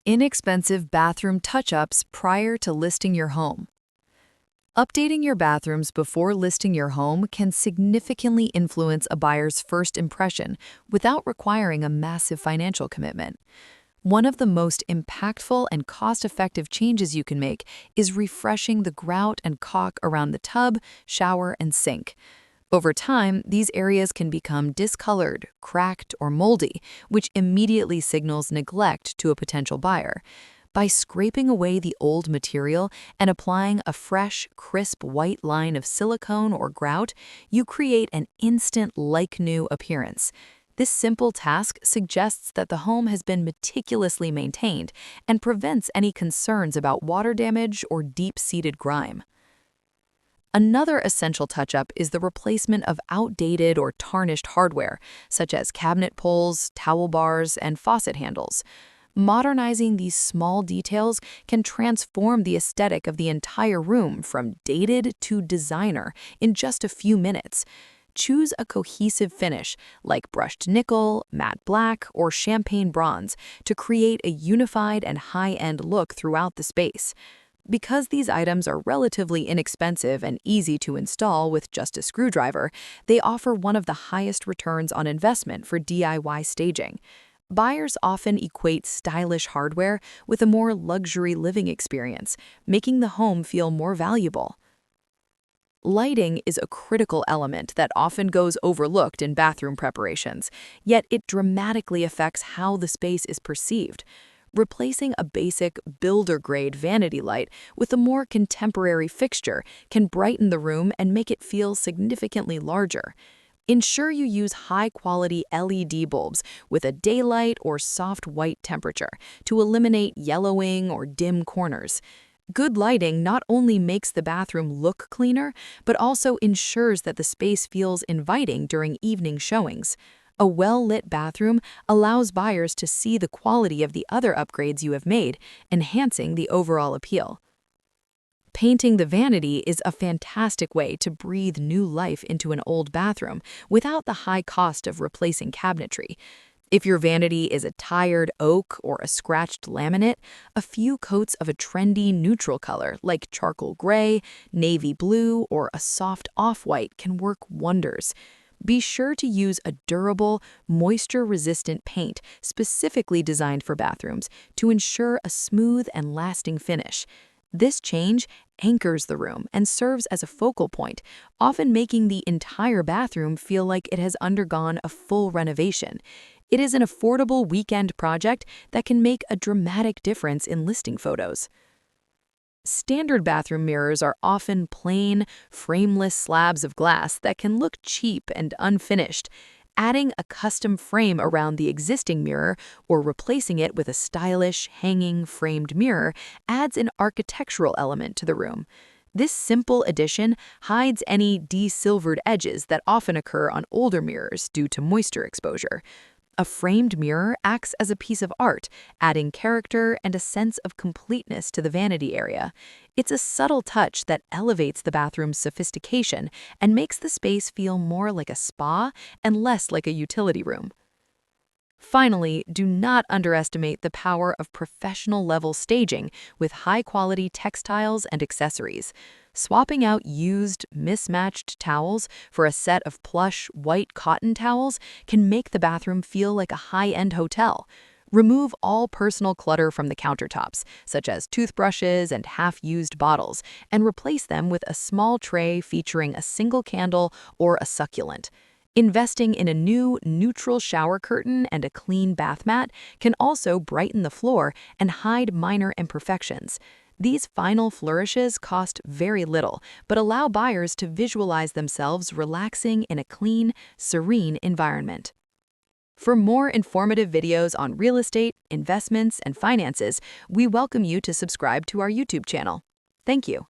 Inexpensive bathroom touch-ups prior to listing your home. Updating your bathrooms before listing your home can significantly influence a buyer's first impression without requiring a massive financial commitment. One of the most impactful and cost-effective changes you can make is refreshing the grout and caulk around the tub, shower, and sink. Over time, these areas can become discolored, cracked, or moldy, which immediately signals neglect to a potential buyer. By scraping away the old material and applying a fresh, crisp white line of silicone or grout, you create an instant like-new appearance. This simple task suggests that the home has been meticulously maintained and prevents any concerns about water damage or deep-seated grime. Another essential touch-up is the replacement of outdated or tarnished hardware, such as cabinet poles, towel bars, and faucet handles. Modernizing these small details can transform the aesthetic of the entire room from dated to designer in just a few minutes. Choose a cohesive finish, like brushed nickel, matte black, or champagne bronze, to create a unified and high-end look throughout the space. Because these items are relatively inexpensive and easy to install with just a screwdriver, they offer one of the highest returns on investment for DIY staging. Buyers often equate stylish hardware with a more luxury living experience, making the home feel more valuable. Lighting is a critical element that often goes overlooked in bathroom preparations, yet it dramatically affects how the space is perceived. Replacing a basic builder-grade vanity light with a more contemporary fixture can brighten the room and make it feel significantly larger. Ensure you use high-quality LED bulbs with a daylight or soft white temperature to eliminate yellowing or dim corners. Good lighting not only makes the bathroom look cleaner, but also ensures that the space feels inviting during evening showings. A well-lit bathroom allows buyers to see the quality of the other upgrades you have made, enhancing the overall appeal. Painting the vanity is a fantastic way to breathe new life into an old bathroom without the high cost of replacing cabinetry. If your vanity is a tired oak or a scratched laminate, a few coats of a trendy neutral color like charcoal gray, navy blue, or a soft off-white can work wonders. Be sure to use a durable, moisture-resistant paint specifically designed for bathrooms to ensure a smooth and lasting finish. This change anchors the room and serves as a focal point, often making the entire bathroom feel like it has undergone a full renovation. It is an affordable weekend project that can make a dramatic difference in listing photos. Standard bathroom mirrors are often plain, frameless slabs of glass that can look cheap and unfinished. Adding a custom frame around the existing mirror or replacing it with a stylish, hanging, framed mirror adds an architectural element to the room. This simple addition hides any de-silvered edges that often occur on older mirrors due to moisture exposure. A framed mirror acts as a piece of art, adding character and a sense of completeness to the vanity area. It's a subtle touch that elevates the bathroom's sophistication and makes the space feel more like a spa and less like a utility room. Finally, do not underestimate the power of professional-level staging with high-quality textiles and accessories. Swapping out used, mismatched towels for a set of plush, white cotton towels can make the bathroom feel like a high-end hotel. Remove all personal clutter from the countertops, such as toothbrushes and half-used bottles, and replace them with a small tray featuring a single candle or a succulent. Investing in a new, neutral shower curtain and a clean bath mat can also brighten the floor and hide minor imperfections. These final flourishes cost very little, but allow buyers to visualize themselves relaxing in a clean, serene environment. For more informative videos on real estate, investments, and finances, we welcome you to subscribe to our YouTube channel. Thank you.